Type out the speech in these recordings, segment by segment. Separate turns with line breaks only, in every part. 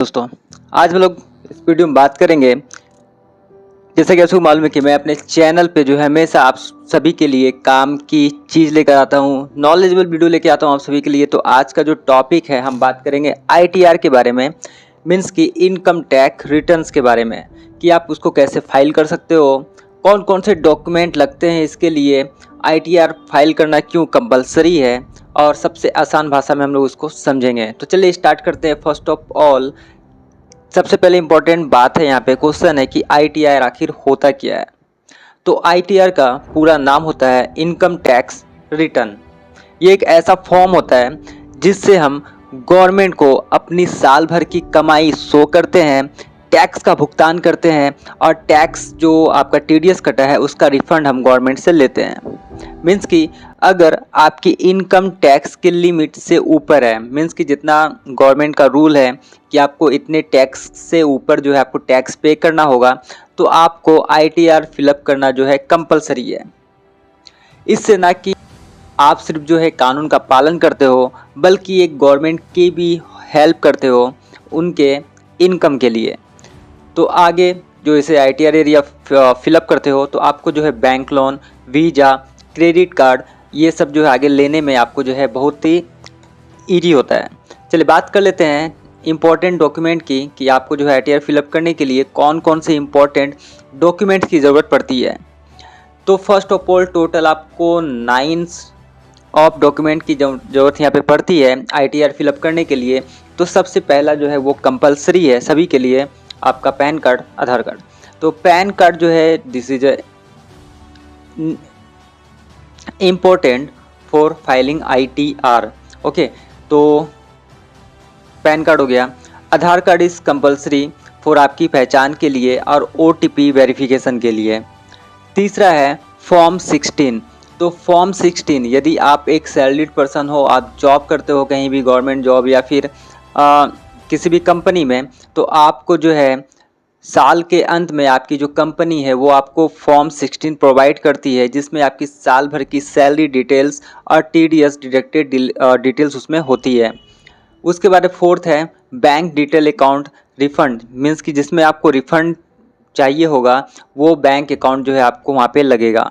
दोस्तों, आज हम लोग इस वीडियो में बात करेंगे। जैसा कि आपको मालूम है कि मैं अपने चैनल पे जो है हमेशा आप सभी के लिए काम की चीज़ लेकर आता हूँ, नॉलेजेबल वीडियो लेकर आता हूँ आप सभी के लिए। तो आज का जो टॉपिक है हम बात करेंगे आईटीआर के बारे में, मीन्स कि इनकम टैक्स रिटर्न्स के बारे में, कि आप उसको कैसे फाइल कर सकते हो, कौन कौन से डॉक्यूमेंट लगते हैं इसके लिए, आईटीआर फाइल करना क्यों कंपलसरी है, और सबसे आसान भाषा में हम लोग उसको समझेंगे। तो चलिए स्टार्ट करते हैं। फर्स्ट ऑफ ऑल, सबसे पहले इंपॉर्टेंट बात है, यहाँ पे क्वेश्चन है कि आईटीआर आखिर होता क्या है। तो आईटीआर का पूरा नाम होता है इनकम टैक्स रिटर्न। ये एक ऐसा फॉर्म होता है जिससे हम गवर्नमेंट को अपनी साल भर की कमाई शो करते हैं, टैक्स का भुगतान करते हैं, और टैक्स जो आपका टीडीएस कटा है उसका रिफंड हम गवर्नमेंट से लेते हैं। मीन्स कि अगर आपकी इनकम टैक्स की लिमिट से ऊपर है, मीन्स कि जितना गवर्नमेंट का रूल है कि आपको इतने टैक्स से ऊपर जो है आपको टैक्स पे करना होगा, तो आपको आईटीआर फिलअप करना जो है कंपलसरी है। इससे ना कि आप सिर्फ जो है कानून का पालन करते हो, बल्कि एक गवर्नमेंट की भी हेल्प करते हो उनके इनकम के लिए। तो आगे जो इसे आईटीआर एरिया फिलअप करते हो तो आपको जो है bank loan, visa, credit card, ये सब जो है आगे लेने में आपको जो है बहुत ही ईजी होता है। चलिए बात कर लेते हैं इम्पोर्टेंट डॉक्यूमेंट की, कि आपको जो है आईटीआर फिलअप करने के लिए कौन कौन से इम्पोर्टेंट डॉक्यूमेंट्स की ज़रूरत पड़ती है। तो फर्स्ट ऑफ ऑल टोटल आपको 9 ऑफ डॉक्यूमेंट की ज़रूरत यहाँ पे पड़ती है आईटीआर फिलअप करने के लिए। तो सबसे पहला जो है वो कंपलसरी है सभी के लिए, आपका पैन कार्ड, आधार कार्ड। तो पैन कार्ड जो है this is important for filing ITR. Okay, तो पैन कार्ड हो गया। आधार कार्ड इज़ कंपलसरी फॉर आपकी पहचान के लिए और ओटीपी वेरिफिकेशन के लिए। तीसरा है फॉर्म 16। तो फॉर्म 16 यदि आप एक सैलरीड पर्सन हो, आप जॉब करते हो कहीं भी, गवर्नमेंट जॉब या फिर किसी भी कंपनी में, तो आपको जो है साल के अंत में आपकी जो कंपनी है वो आपको फॉर्म 16 प्रोवाइड करती है, जिसमें आपकी साल भर की सैलरी डिटेल्स और टीडीएस डिडक्टेड डिटेल्स उसमें होती है। उसके बाद फोर्थ है bank detail account refund, means कि जिसमें आपको रिफंड चाहिए होगा वो बैंक अकाउंट जो है आपको वहाँ पे लगेगा।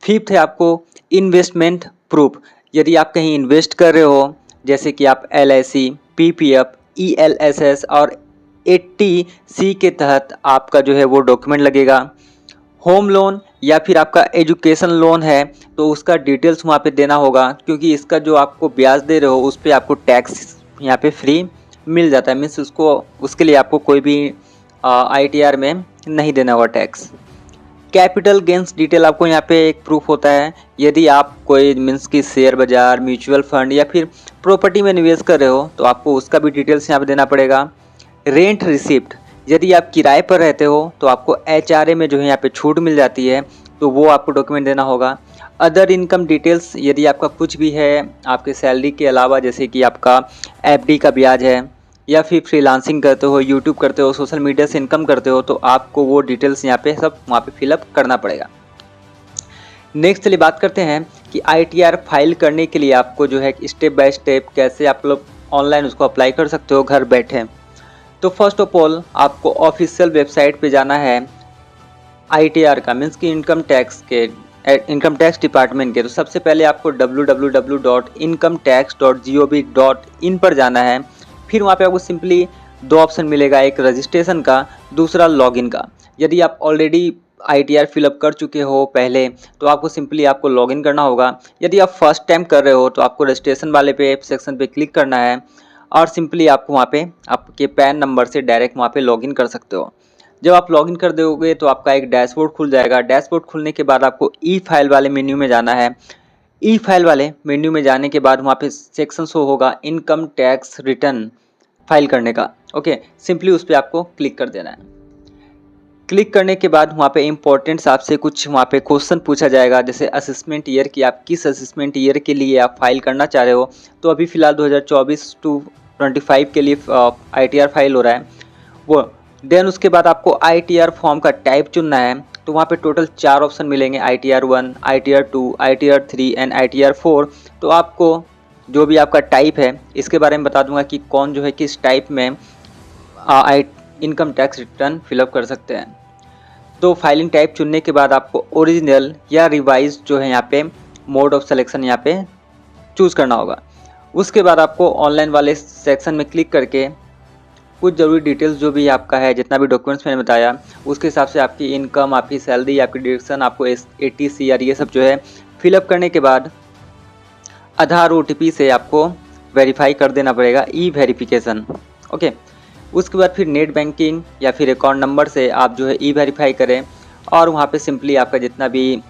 फिफ्थ है आपको इन्वेस्टमेंट प्रूफ। यदि आप कहीं इन्वेस्ट कर रहे हो, जैसे कि आप एलआईसी, पीपीएफ, ईएलएसएस और 80C के तहत आपका जो है वो डॉक्यूमेंट लगेगा। होम लोन या फिर आपका एजुकेशन लोन है तो उसका डिटेल्स वहाँ पे देना होगा, क्योंकि इसका जो आपको ब्याज दे रहे हो उस पर आपको टैक्स यहाँ पे फ्री मिल जाता है। मीन्स उसके लिए आपको कोई भी आईटीआर में नहीं देना होगा टैक्स। कैपिटल गेंस डिटेल आपको यहाँ पे एक प्रूफ होता है। यदि आप कोई मीन्स की शेयर बाजार, म्यूचुअल फंड या फिर प्रॉपर्टी में निवेश कर रहे हो तो आपको उसका भी डिटेल्स यहाँ पे देना पड़ेगा। रेंट रिसिप्ट, यदि आप किराए पर रहते हो तो आपको एचआरए में जो है यहाँ पे छूट मिल जाती है, तो वो आपको डॉक्यूमेंट देना होगा। अदर इनकम डिटेल्स, यदि आपका कुछ भी है आपके सैलरी के अलावा, जैसे कि आपका एफडी का ब्याज है, या फिर फ्रीलांसिंग करते हो, यूट्यूब करते हो, सोशल मीडिया से इनकम करते हो, तो आपको वो डिटेल्स यहाँ पे सब वहाँ पे फिलअप करना पड़ेगा। नेक्स्ट चलिए बात करते हैं कि आईटीआर फाइल करने के लिए आपको जो है स्टेप बाय स्टेप कैसे आप लोग ऑनलाइन उसको अप्लाई कर सकते हो घर बैठे। तो फर्स्ट ऑफ ऑल आपको ऑफिशियल वेबसाइट पे जाना है आईटीआर का, मीन्स कि इनकम टैक्स डिपार्टमेंट के। तो सबसे पहले आपको www.incometax.gov.in पर जाना है। फिर वहाँ पे आपको सिंपली 2 ऑप्शन मिलेगा, एक रजिस्ट्रेशन का, दूसरा लॉगिन का। यदि आप ऑलरेडी आईटीआर फिलअप कर चुके हो पहले तो आपको सिंपली आपको लॉगिन करना होगा। यदि आप फर्स्ट टाइम कर रहे हो तो आपको रजिस्ट्रेशन वाले पे सेक्शन पे क्लिक करना है और सिंपली आपको वहाँ पे आपके पैन नंबर से डायरेक्ट वहाँ पे लॉगिन कर सकते हो। जब आप लॉगिन कर दोगे तो आपका एक डैशबोर्ड खुल जाएगा। डैशबोर्ड खुलने के बाद आपको ई फाइल वाले मेन्यू में जाना है। ई फाइल वाले मेन्यू में जाने के बाद वहाँ पे सेक्शन शो होगा इनकम टैक्स रिटर्न फाइल करने का। ओके, सिंपली उस पर आपको क्लिक कर देना है। क्लिक करने के बाद वहाँ पे इम्पोर्टेंट्स आपसे कुछ वहाँ पे क्वेश्चन पूछा जाएगा, जैसे असेसमेंट ईयर की, आप किस असेसमेंट ईयर के लिए आप फाइल करना चाह रहे हो। तो अभी फ़िलहाल 2024 टू 25 के लिए आईटीआर फाइल हो रहा है वो। देन उसके बाद आपको आईटीआर फॉर्म का टाइप चुनना है। तो वहाँ पे टोटल 4 ऑप्शन मिलेंगे, ITR 1, ITR 2, ITR 3 and ITR 4। तो आपको जो भी आपका टाइप है इसके बारे में बता दूंगा कि कौन जो है किस टाइप में इनकम टैक्स रिटर्न फिलअप कर सकते हैं। तो फाइलिंग टाइप चुनने के बाद आपको ओरिजिनल या रिवाइज जो है यहाँ पे मोड ऑफ सिलेक्शन यहाँ पे चूज़ करना होगा। उसके बाद आपको ऑनलाइन वाले सेक्शन में क्लिक करके कुछ ज़रूरी डिटेल्स जो भी आपका है, जितना भी डॉक्यूमेंट्स मैंने बताया उसके हिसाब से आपकी इनकम, आपकी सैलरी, आपकी डिडक्शन, आपको ATCR ये सब जो है फिलअप करने के बाद आधार OTP से आपको वेरीफाई कर देना पड़ेगा, ई-वेरिफिकेशन। ओके, उसके बाद फिर नेट बैंकिंग या फिर अकाउंट नंबर से आप जो है ई-वेरीफाई करें और वहाँ पे सिंपली आपका जितना भी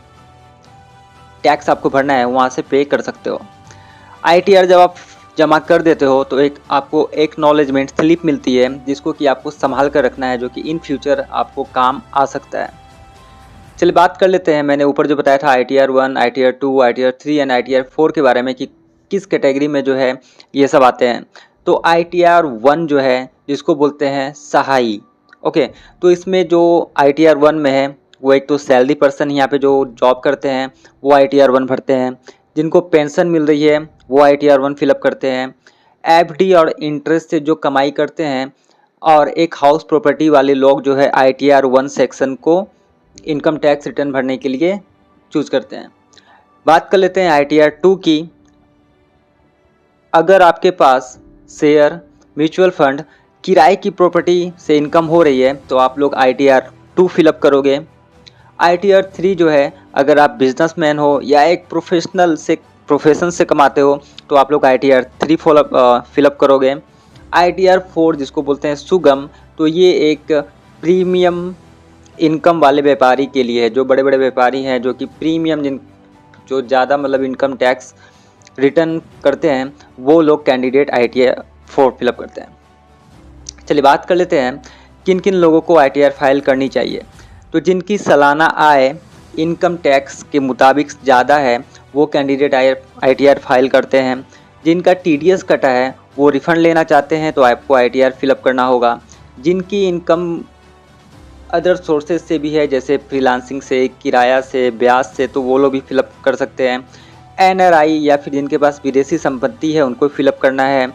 टैक्स आपको भरना है वहाँ से पे कर सकते हो। ITR जब आप जमा कर देते हो तो आपको एक्नॉलेजमेंट स्लिप मिलती है जिसको कि आपको संभाल कर रखना है, जो कि इन फ्यूचर आपको काम आ सकता है। चलिए बात कर लेते हैं, मैंने ऊपर जो बताया था ITR 1, ITR 2, ITR 3 and ITR 4 के बारे में कि किस कैटेगरी में जो है ये सब आते हैं। तो ITR 1 जो है जिसको बोलते हैं सहाई। ओके, तो इसमें जो ITR 1 में है वो एक तो सैलरी पर्सन यहाँ पे जो जॉब करते हैं वो ITR 1 भरते हैं, जिनको पेंशन मिल रही है वो ITR 1 फिलअप करते हैं, FD और इंटरेस्ट से जो कमाई करते हैं और एक हाउस प्रॉपर्टी वाले लोग जो है ITR 1 सेक्शन को इनकम टैक्स रिटर्न भरने के लिए चूज़ करते हैं। बात कर लेते हैं ITR 2 की। अगर आपके पास शेयर, म्यूचुअल फंड, किराए की प्रॉपर्टी से इनकम हो रही है तो आप लोग ITR 2 फिलअप करोगे। ITR 3 जो है अगर आप बिजनेसमैन हो या एक प्रोफेशन से कमाते हो तो आप लोग ITR 3 फिलअप करोगे। ITR 4 जिसको बोलते हैं सुगम, तो ये एक प्रीमियम इनकम वाले व्यापारी के लिए है, जो बड़े बड़े व्यापारी हैं जो कि प्रीमियम जो ज़्यादा मतलब इनकम टैक्स रिटर्न करते हैं वो लोग कैंडिडेट ITR 4 फिलअप करते हैं। चलिए बात कर लेते हैं किन किन लोगों को ITR फाइल करनी चाहिए। तो जिनकी सालाना आय इनकम टैक्स के मुताबिक ज़्यादा है वो कैंडिडेट ITR फाइल करते हैं। जिनका TDS कटा है वो रिफ़ंड लेना चाहते हैं तो आपको ITR फिलअप करना होगा। जिनकी इनकम अदर सोर्सेज से भी है जैसे फ्रीलांसिंग से, किराया से, ब्याज से, तो वो लोग भी फिलअप कर सकते हैं। NRI या फिर जिनके पास विदेशी संपत्ति है उनको फिलअप करना है।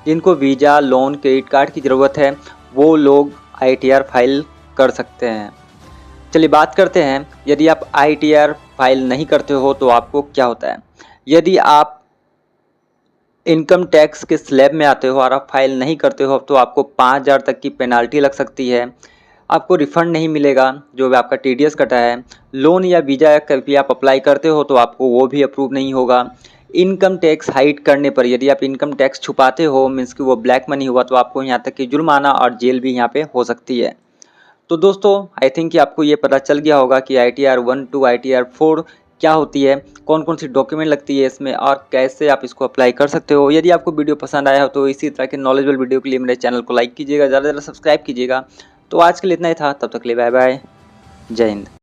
जिनको वीज़ा, लोन, क्रेडिट कार्ड की ज़रूरत है वो लोग ITR फाइल कर सकते हैं। चलिए बात करते हैं यदि आप ITR फाइल नहीं करते हो तो आपको क्या होता है। यदि आप इनकम टैक्स के स्लैब में आते हो और आप फाइल नहीं करते हो तो आपको 5,000 तक की पेनाल्टी लग सकती है। आपको रिफ़ंड नहीं मिलेगा जो भी आपका TDS कटा है। लोन या वीज़ा कभी आप अप्लाई करते हो तो आपको वो भी अप्रूव नहीं होगा। इनकम टैक्स हाइड करने पर यदि आप इनकम टैक्स छुपाते हो, मीन्स कि वो ब्लैक मनी हुआ, तो आपको यहाँ तक कि जुर्माना और जेल भी यहाँ पे हो सकती है। तो दोस्तों आई थिंक कि आपको ये पता चल गया होगा कि ITR 1 to ITR 4 क्या होती है, कौन कौन सी डॉक्यूमेंट लगती है इसमें और कैसे आप इसको अप्लाई कर सकते हो। यदि आपको वीडियो पसंद आया हो तो इसी तरह के नॉलेजेबल वीडियो के लिए मेरे चैनल को लाइक कीजिएगा, ज़्यादा से ज़्यादा सब्सक्राइब कीजिएगा। तो आज के लिए इतना ही था, तब तक के लिए बाय बाय, जय हिंद।